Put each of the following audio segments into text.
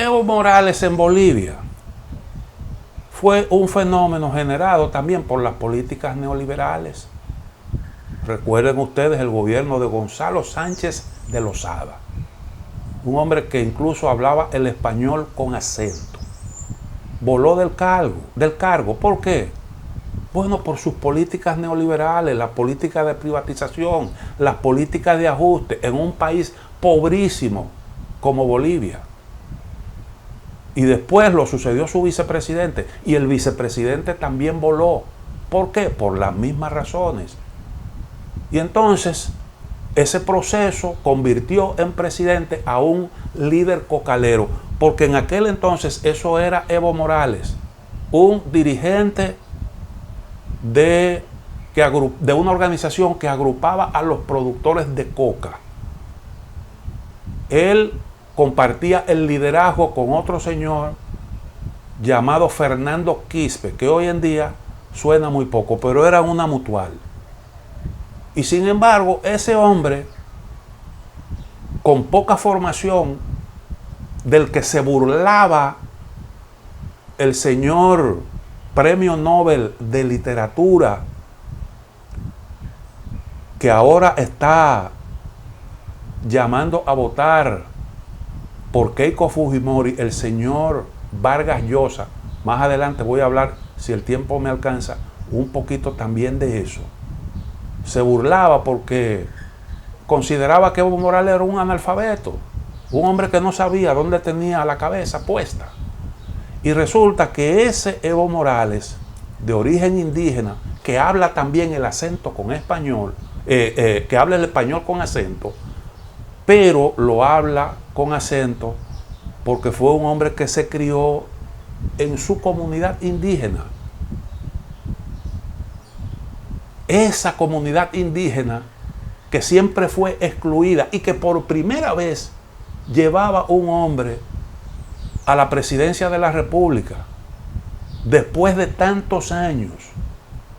Evo Morales en Bolivia fue un fenómeno generado también por las políticas neoliberales. Recuerden ustedes el gobierno de Gonzalo Sánchez de Lozada, un hombre que incluso hablaba el español con acento. Voló del cargo. ¿Por qué? Bueno, por sus políticas neoliberales, la política de privatización, las políticas de ajuste en un país pobrísimo como Bolivia. Y después lo sucedió su vicepresidente, y el vicepresidente también voló. ¿Por qué? Por las mismas razones. Y entonces ese proceso convirtió en presidente a un líder cocalero, porque en aquel entonces eso era Evo Morales, un dirigente de una organización que agrupaba a los productores de coca. Él compartía el liderazgo con otro señor llamado Fernando Quispe, que hoy en día suena muy poco, pero era una mutual. Y sin embargo, ese hombre, con poca formación, del que se burlaba el señor Premio Nobel de Literatura, que ahora está llamando a votar por Keiko Fujimori, el señor Vargas Llosa. Más adelante voy a hablar, si el tiempo me alcanza, un poquito también de eso. Se burlaba porque consideraba que Evo Morales era un analfabeto, un hombre que no sabía dónde tenía la cabeza puesta. Y resulta que ese Evo Morales, de origen indígena, que habla también el acento con español, que habla el español con acento, pero lo habla con acento porque fue un hombre que se crió en su comunidad indígena. Esa comunidad indígena que siempre fue excluida y que por primera vez llevaba un hombre a la presidencia de la República después de tantos años,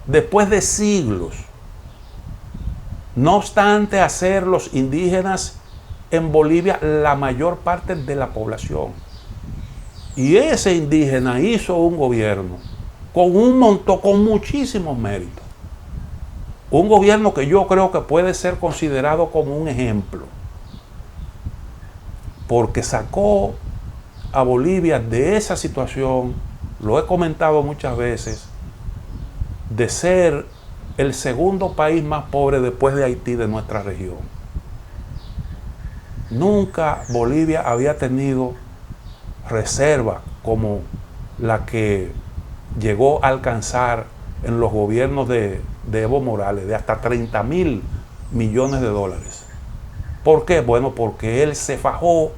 después de siglos. No obstante hacer los indígenas en Bolivia la mayor parte de la población. Y ese indígena hizo un gobierno con muchísimos méritos. Un gobierno que yo creo que puede ser considerado como un ejemplo, porque sacó a Bolivia de esa situación, lo he comentado muchas veces, de ser el segundo país más pobre después de Haití de nuestra región. Nunca Bolivia había tenido reserva como la que llegó a alcanzar en los gobiernos de Evo Morales, de hasta 30.000 millones de dólares. ¿Por qué? Bueno, porque él se fajó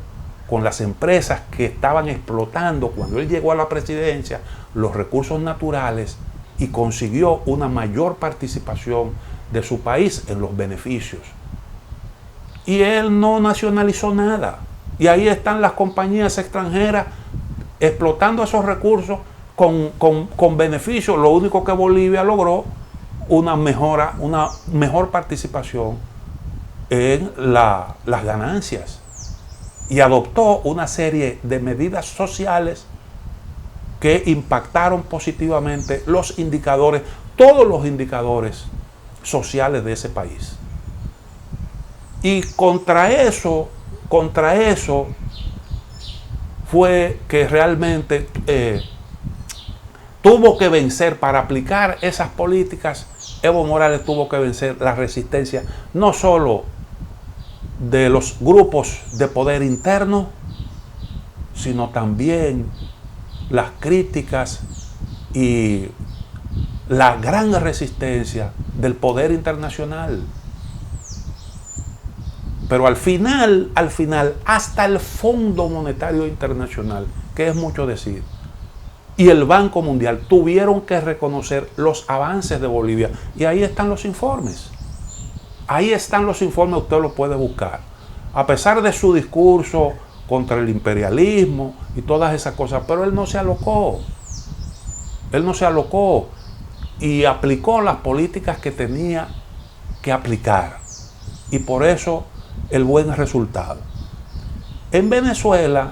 con las empresas que estaban explotando cuando él llegó a la presidencia los recursos naturales y consiguió una mayor participación de su país en los beneficios. Y él no nacionalizó nada. Y ahí están las compañías extranjeras explotando esos recursos con beneficios. Lo único que Bolivia logró, una mejor participación en las ganancias. Y adoptó una serie de medidas sociales que impactaron positivamente los indicadores, todos los indicadores sociales de ese país. Y contra eso fue que realmente tuvo que vencer, para aplicar esas políticas, Evo Morales tuvo que vencer la resistencia no solo de los grupos de poder interno, sino también las críticas y la gran resistencia del poder internacional. Pero al final, hasta el Fondo Monetario Internacional, que es mucho decir, y el Banco Mundial tuvieron que reconocer los avances de Bolivia. Y ahí están los informes. Ahí están los informes, usted los puede buscar. A pesar de su discurso contra el imperialismo y todas esas cosas, pero él no se alocó. Él no se alocó y aplicó las políticas que tenía que aplicar. Y por eso el buen resultado. En Venezuela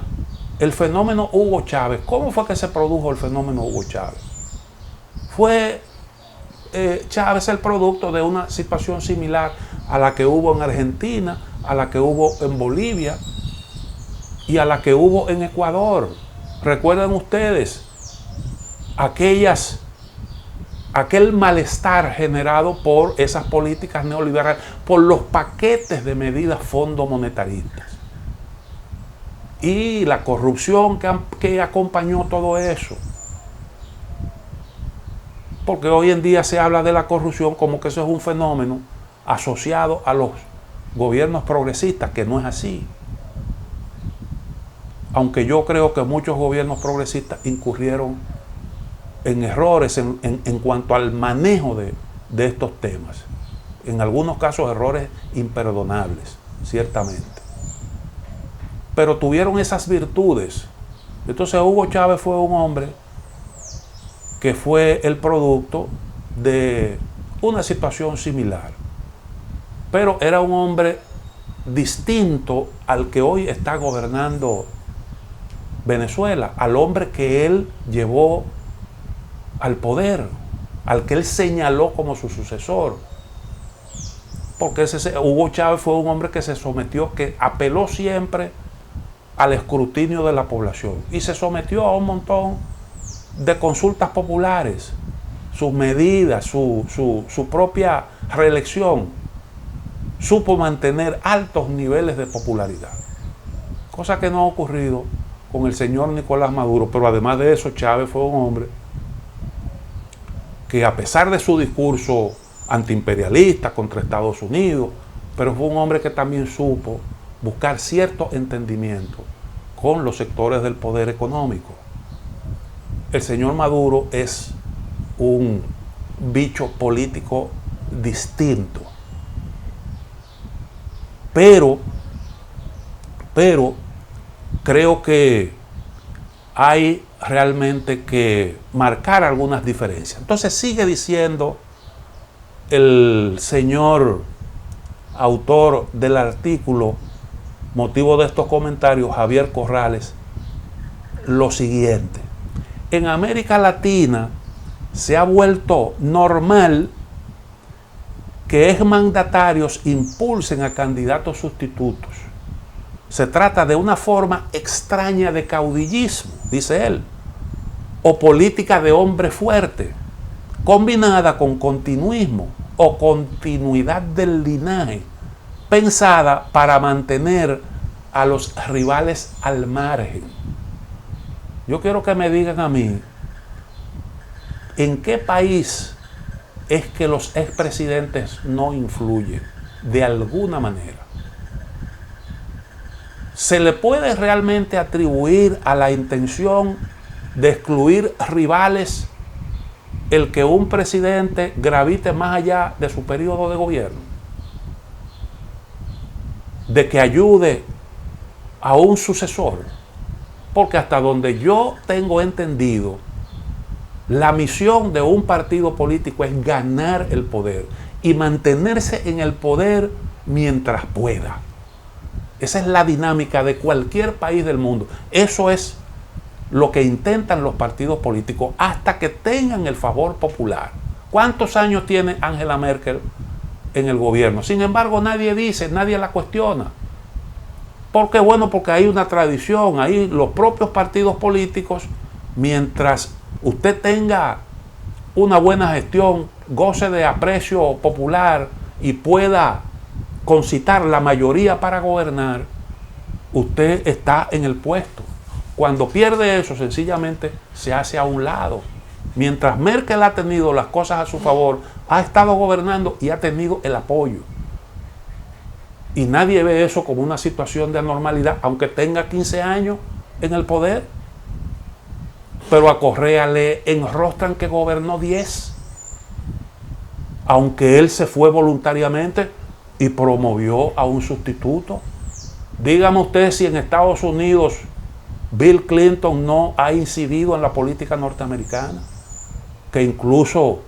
el fenómeno Hugo Chávez, ¿cómo fue que se produjo el fenómeno Hugo Chávez? Fue Chávez el producto de una situación similar a la que hubo en Argentina, a la que hubo en Bolivia y a la que hubo en Ecuador. ¿Recuerdan ustedes aquel malestar generado por esas políticas neoliberales, por los paquetes de medidas fondomonetaristas y la corrupción que acompañó todo eso? Porque hoy en día se habla de la corrupción como que eso es un fenómeno asociado a los gobiernos progresistas, que no es así. Aunque yo creo que muchos gobiernos progresistas incurrieron en errores en cuanto al manejo de estos temas. En algunos casos errores imperdonables, ciertamente. Pero tuvieron esas virtudes. Entonces Hugo Chávez fue un hombre que fue el producto de una situación similar. Pero era un hombre distinto al que hoy está gobernando Venezuela, al hombre que él llevó al poder, al que él señaló como su sucesor. Porque Hugo Chávez fue un hombre que se sometió, que apeló siempre al escrutinio de la población y se sometió a un montón de consultas populares, sus medidas, su propia reelección. Supo mantener altos niveles de popularidad, cosa que no ha ocurrido con el señor Nicolás Maduro. Pero además de eso, Chávez fue un hombre que, a pesar de su discurso antiimperialista contra Estados Unidos, pero fue un hombre que también supo buscar cierto entendimiento con los sectores del poder económico. El señor Maduro es un bicho político distinto, pero creo que hay realmente que marcar algunas diferencias. Entonces sigue diciendo el señor autor del artículo, motivo de estos comentarios, Javier Corrales, lo siguiente: en América Latina se ha vuelto normal que exmandatarios impulsen a candidatos sustitutos. Se trata de una forma extraña de caudillismo, dice él, o política de hombre fuerte, combinada con continuismo o continuidad del linaje, pensada para mantener a los rivales al margen. Yo quiero que me digan a mí, ¿en qué país es que los expresidentes no influyen de alguna manera? ¿Se le puede realmente atribuir a la intención de excluir rivales el que un presidente gravite más allá de su periodo de gobierno? ¿De que ayude a un sucesor? Porque hasta donde yo tengo entendido, la misión de un partido político es ganar el poder y mantenerse en el poder mientras pueda. Esa es la dinámica de cualquier país del mundo. Eso es lo que intentan los partidos políticos hasta que tengan el favor popular. ¿Cuántos años tiene Angela Merkel en el gobierno? Sin embargo, nadie dice, nadie la cuestiona. ¿Por qué? Bueno, porque hay una tradición. Ahí los propios partidos políticos, mientras usted tenga una buena gestión, goce de aprecio popular y pueda concitar la mayoría para gobernar, usted está en el puesto. Cuando pierde eso, sencillamente se hace a un lado. Mientras Merkel ha tenido las cosas a su favor, ha estado gobernando y ha tenido el apoyo. Y nadie ve eso como una situación de anormalidad, aunque tenga 15 años en el poder. Pero a Correa le enrostran que gobernó 10, aunque él se fue voluntariamente y promovió a un sustituto. Dígame usted si en Estados Unidos Bill Clinton no ha incidido en la política norteamericana, que incluso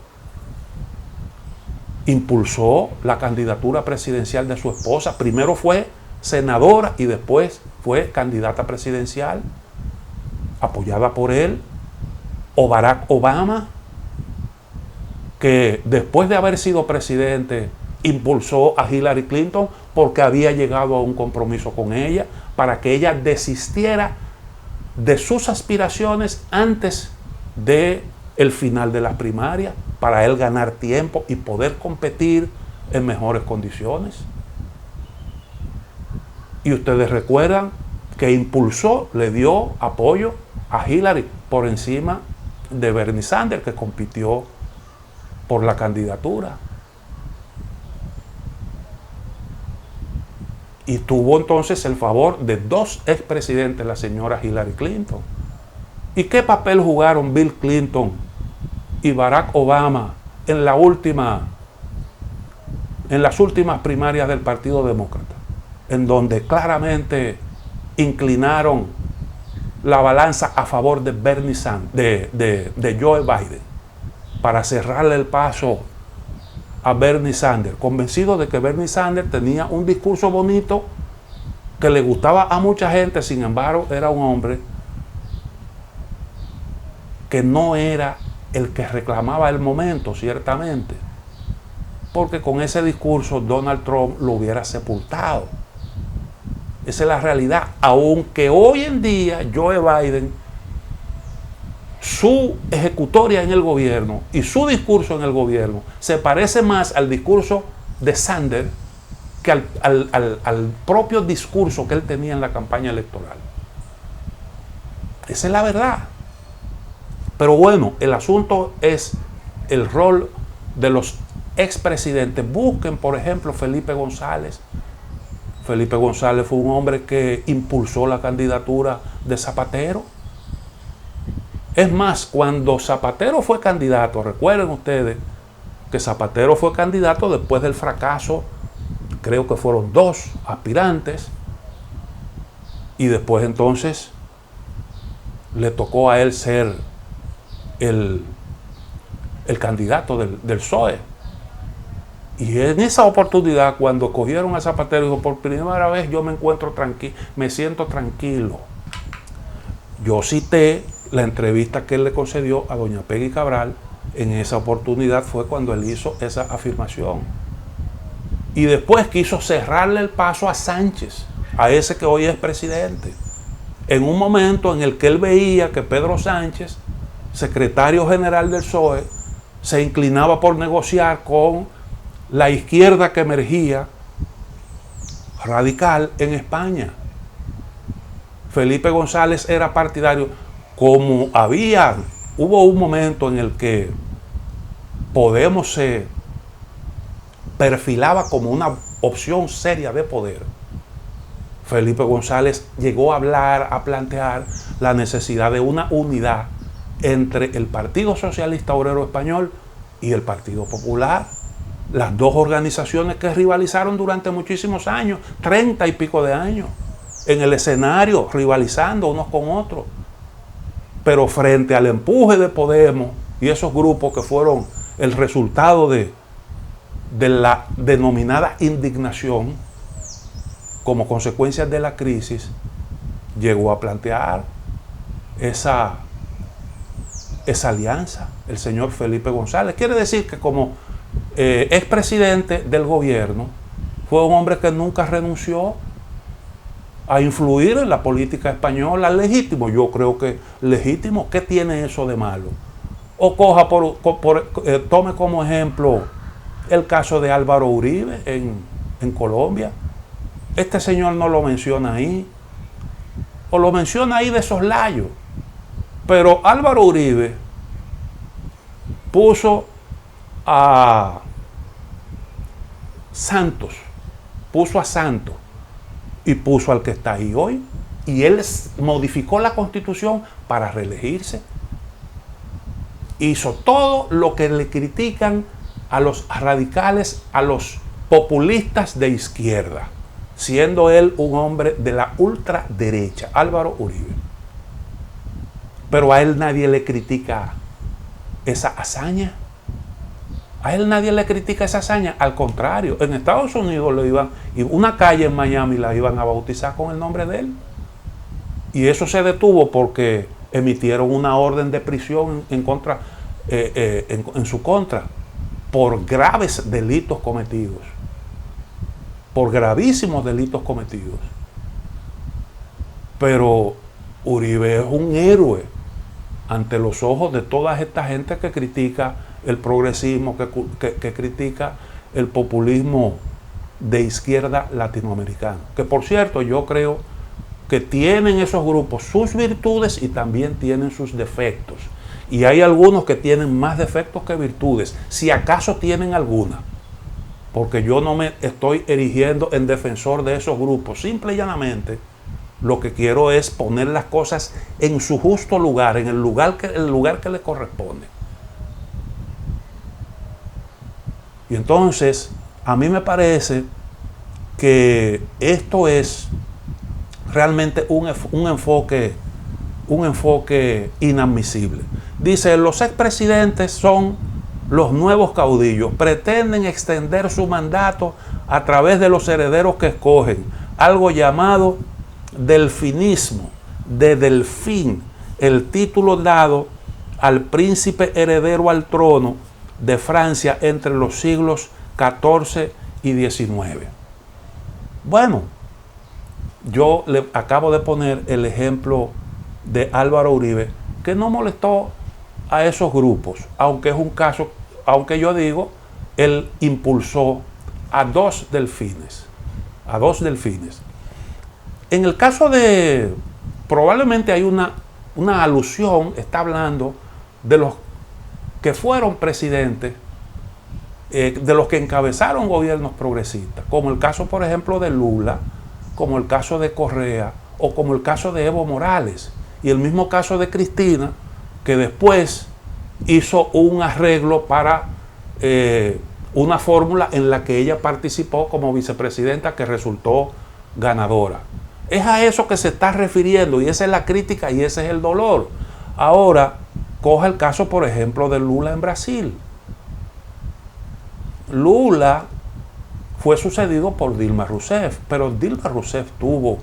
impulsó la candidatura presidencial de su esposa. Primero fue senadora y después fue candidata presidencial. apoyada por él, o Barack Obama, que después de haber sido presidente impulsó a Hillary Clinton porque había llegado a un compromiso con ella para que ella desistiera de sus aspiraciones antes de el final de las primarias, para él ganar tiempo y poder competir en mejores condiciones. Y ustedes recuerdan que impulsó, le dio apoyo a Hillary por encima de Bernie Sanders, que compitió por la candidatura. Y tuvo entonces el favor de dos expresidentes, la señora Hillary Clinton. ¿Y qué papel jugaron Bill Clinton y Barack Obama en las últimas primarias del Partido Demócrata? En donde claramente inclinaron la balanza a favor de Bernie Sanders, de Joe Biden, para cerrarle el paso a Bernie Sanders, convencido de que Bernie Sanders tenía un discurso bonito que le gustaba a mucha gente. Sin embargo, era un hombre que no era el que reclamaba el momento, ciertamente, porque con ese discurso Donald Trump lo hubiera sepultado. Esa es la realidad. Aunque hoy en día Joe Biden, su ejecutoria en el gobierno y su discurso en el gobierno se parece más al discurso de Sanders que al propio discurso que él tenía en la campaña electoral. Esa es la verdad. Pero bueno, el asunto es el rol de los expresidentes. Busquen, por ejemplo, Felipe González. Felipe González fue un hombre que impulsó la candidatura de Zapatero. Es más, cuando Zapatero fue candidato, recuerden ustedes que Zapatero fue candidato después del fracaso, creo que fueron dos aspirantes, y después entonces le tocó a él ser el candidato del PSOE. Y en esa oportunidad, cuando cogieron a Zapatero, dijo: por primera vez yo me encuentro tranquilo, me siento tranquilo. Yo cité la entrevista que él le concedió a doña Peggy Cabral. En esa oportunidad fue cuando él hizo esa afirmación. Y después quiso cerrarle el paso a Sánchez, a ese que hoy es presidente, en un momento en el que él veía que Pedro Sánchez, secretario general del PSOE, se inclinaba por negociar con la izquierda que emergía radical en España. Felipe González era partidario. Como hubo un momento en el que Podemos se perfilaba como una opción seria de poder, Felipe González llegó a hablar, a plantear la necesidad de una unidad entre el Partido Socialista Obrero Español y el Partido Popular, las dos organizaciones que rivalizaron durante muchísimos años, 30 y pico de años, en el escenario, rivalizando unos con otros. Pero frente al empuje de Podemos y esos grupos que fueron el resultado de la denominada indignación como consecuencia de la crisis, llegó a plantear esa alianza el señor Felipe González. Quiere decir que como expresidente del gobierno fue un hombre que nunca renunció a influir en la política española. Legítimo, yo creo que legítimo. ¿Qué tiene eso de malo? O coja tome como ejemplo el caso de Álvaro Uribe en Colombia. Este señor no lo menciona ahí, o lo menciona ahí de soslayo, pero Álvaro Uribe puso a Santos y puso al que está ahí hoy, y él modificó la Constitución para reelegirse. Hizo todo lo que le critican a los radicales, a los populistas de izquierda, siendo él un hombre de la ultraderecha, Álvaro Uribe. Pero a él nadie le critica esa hazaña. A él nadie le critica esa hazaña. Al contrario, en Estados Unidos una calle en Miami la iban a bautizar con el nombre de él. Y eso se detuvo porque emitieron una orden de prisión en su contra por graves delitos cometidos, por gravísimos delitos cometidos. Pero Uribe es un héroe ante los ojos de toda esta gente que critica el progresismo, que critica el populismo de izquierda latinoamericano. Que por cierto, yo creo que tienen esos grupos sus virtudes y también tienen sus defectos. Y hay algunos que tienen más defectos que virtudes, si acaso tienen alguna. Porque yo no me estoy erigiendo en defensor de esos grupos. Simple y llanamente, lo que quiero es poner las cosas en su justo lugar, en el lugar que le corresponde. Y entonces, a mí me parece que esto es realmente un enfoque inadmisible. Dice, los expresidentes son los nuevos caudillos, pretenden extender su mandato a través de los herederos que escogen, algo llamado delfinismo, de delfín, el título dado al príncipe heredero al trono de Francia entre los siglos XIV y XIX. Bueno, yo le acabo de poner el ejemplo de Álvaro Uribe, que no molestó a esos grupos, aunque es un caso, aunque yo digo, él impulsó a dos delfines. En el caso de, probablemente hay una alusión, está hablando de los que fueron presidentes, de los que encabezaron gobiernos progresistas, como el caso, por ejemplo, de Lula, como el caso de Correa, o como el caso de Evo Morales, y el mismo caso de Cristina, que después hizo un arreglo para una fórmula en la que ella participó como vicepresidenta que resultó ganadora. Es a eso que se está refiriendo, y esa es la crítica y ese es el dolor. Ahora, coja el caso, por ejemplo, de Lula en Brasil. Lula fue sucedido por Dilma Rousseff, pero Dilma Rousseff tuvo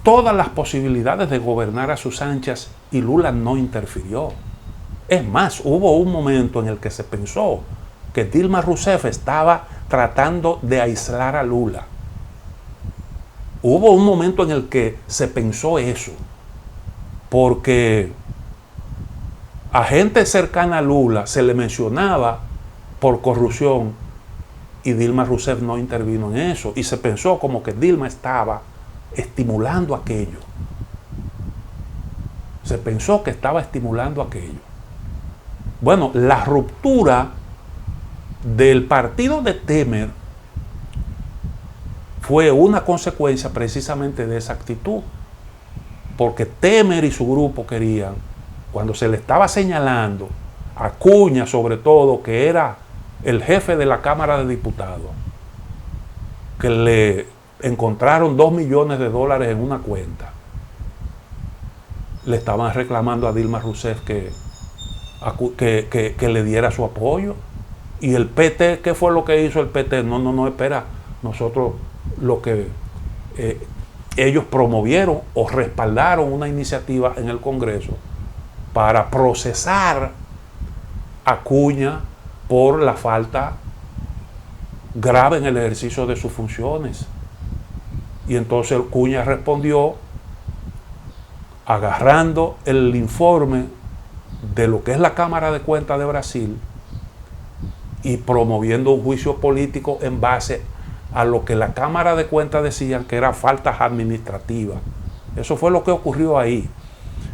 todas las posibilidades de gobernar a sus anchas y Lula no interfirió. Es más, hubo un momento en el que se pensó que Dilma Rousseff estaba tratando de aislar a Lula. Hubo un momento en el que se pensó eso, porque a gente cercana a Lula se le mencionaba por corrupción y Dilma Rousseff no intervino en eso, y se pensó como que Dilma estaba estimulando aquello. Se pensó que estaba estimulando aquello. Bueno, la ruptura del partido de Temer fue una consecuencia precisamente de esa actitud, porque Temer y su grupo querían, cuando se le estaba señalando a Acuña sobre todo, que era el jefe de la Cámara de Diputados, que le encontraron $2 millones en una cuenta, le estaban reclamando a Dilma Rousseff que le diera su apoyo. Y el PT, ¿qué fue lo que hizo el PT? No, espera, nosotros lo que ellos promovieron o respaldaron una iniciativa en el Congreso para procesar a Acuña por la falta grave en el ejercicio de sus funciones. Y entonces Acuña respondió agarrando el informe de lo que es la Cámara de Cuentas de Brasil y promoviendo un juicio político en base a lo que la Cámara de Cuentas decían que eran faltas administrativas. Eso fue lo que ocurrió ahí.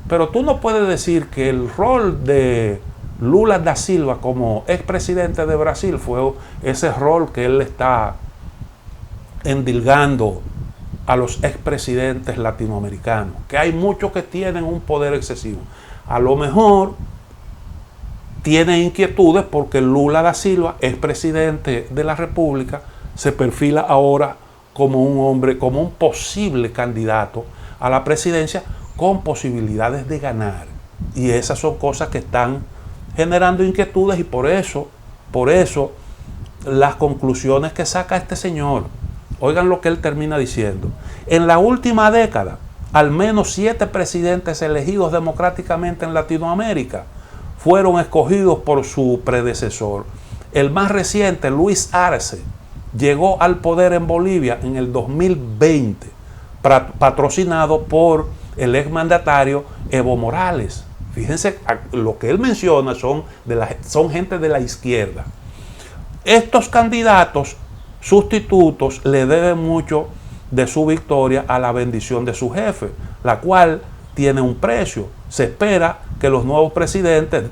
Pero tú no puedes decir que el rol de Lula da Silva como expresidente de Brasil fue ese rol que él está endilgando a los expresidentes latinoamericanos, que hay muchos que tienen un poder excesivo. A lo mejor tiene inquietudes porque Lula da Silva, expresidente de la República, se perfila ahora como un hombre, como un posible candidato a la presidencia con posibilidades de ganar. Y esas son cosas que están generando inquietudes, y por eso las conclusiones que saca este señor, oigan lo que él termina diciendo. En la última década, al menos 7 presidentes elegidos democráticamente en Latinoamérica fueron escogidos por su predecesor. El más reciente, Luis Arce, llegó al poder en Bolivia en el 2020, patrocinado por el exmandatario Evo Morales. Fíjense, lo que él menciona son gente de la izquierda. Estos candidatos sustitutos le deben mucho de su victoria a la bendición de su jefe, la cual tiene un precio. Se espera que los nuevos presidentes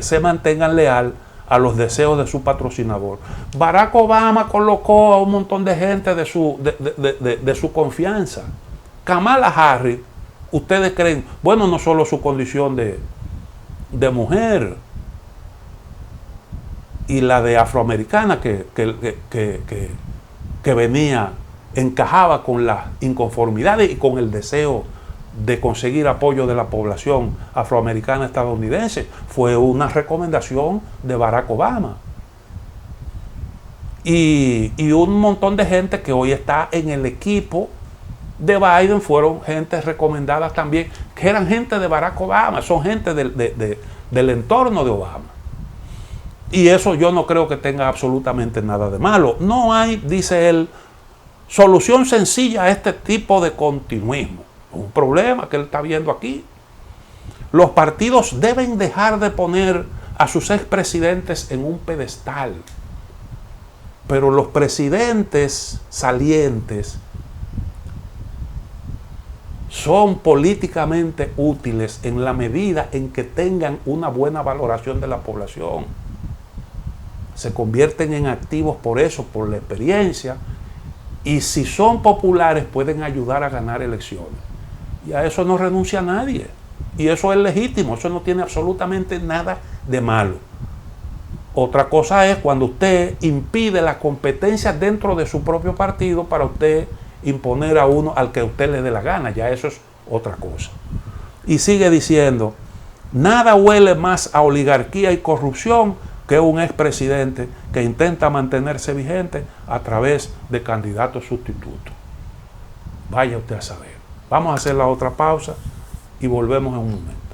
se mantengan leal a los deseos de su patrocinador. Barack Obama colocó a un montón de gente de su confianza. Kamala Harris, ustedes creen, bueno, no solo su condición de mujer y la de afroamericana que venía, encajaba con las inconformidades y con el deseo de conseguir apoyo de la población afroamericana estadounidense. Fue una recomendación de Barack Obama. Y un montón de gente que hoy está en el equipo de Biden fueron gente recomendada también, que eran gente de Barack Obama, son gente del entorno de Obama. Y eso yo no creo que tenga absolutamente nada de malo. No hay, dice él, solución sencilla a este tipo de continuismo. Un problema que él está viendo aquí. Los partidos deben dejar de poner a sus expresidentes en un pedestal. Pero los presidentes salientes son políticamente útiles en la medida en que tengan una buena valoración de la población. Se convierten en activos por eso, por la experiencia, y si son populares pueden ayudar a ganar elecciones. Y a eso no renuncia nadie. Y eso es legítimo, eso no tiene absolutamente nada de malo. Otra cosa es cuando usted impide la competencia dentro de su propio partido para usted imponer a uno al que a usted le dé la gana. Ya eso es otra cosa. Y sigue diciendo, nada huele más a oligarquía y corrupción que un expresidente que intenta mantenerse vigente a través de candidatos sustitutos. Vaya usted a saber. Vamos a hacer la otra pausa y volvemos en un momento.